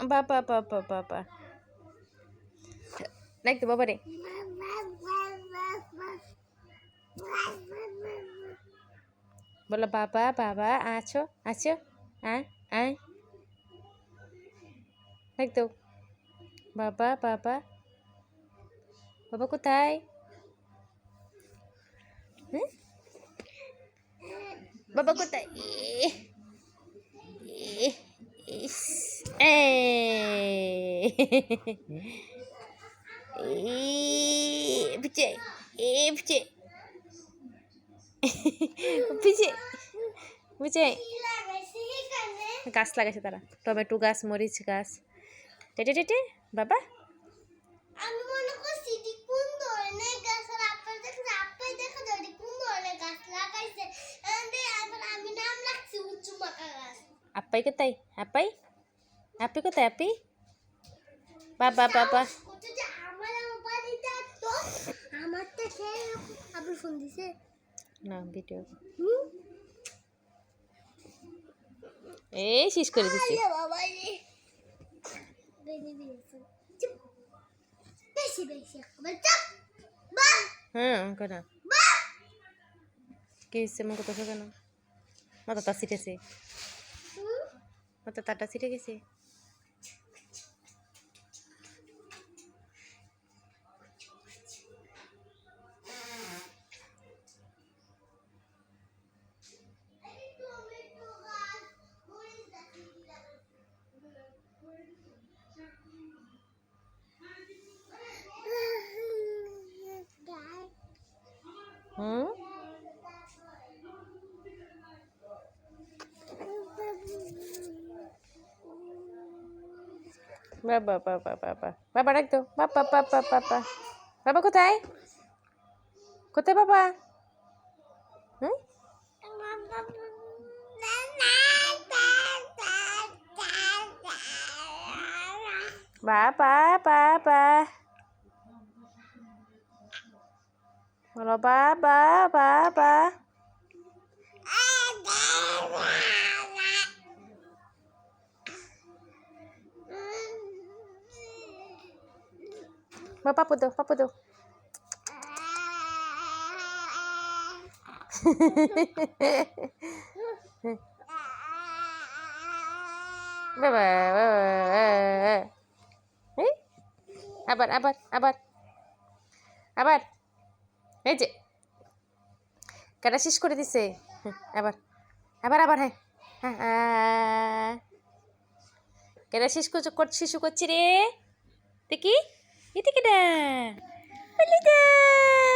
বাবা বাবা বাবা দেখ তো বাবা রে বলো বাবা বাবা আছো আছো আয় আয় দেখ তো বাবা বাবা বাবা কোথায় বাবা কোথায় ইস পিছে পিছে পিছে বুঝে গাছ লাগাইছে তারা টমেটো গাছ মরিচ গাছ টেটে টেটে বাবা আপ্পাই কোথায় আপ্পাই আপি কোথায় আপি বাবা বাবা না ভিডিও এই শেষ করে দিচ্ছি হ্যাঁ কেন কি হচ্ছে মুখ তো কেন মাথাটা ছিটেছে মাথা তারটা ছিটে গেছে বাবা বাবা বাবা বাবা ডাক তো বাবা বাবা বাবা বাবা কোথায় কোথায় বাবা বাবা বাবা বলো বাবা বাবা পাপু দো পাপু দো বাবা আবার আবার আবার আবার এই যে কাটা শেষ করে দিছে আবার আবার আবার হ্যাঁ কেটা শেষ শিশু করছি রে দেখি এদিকে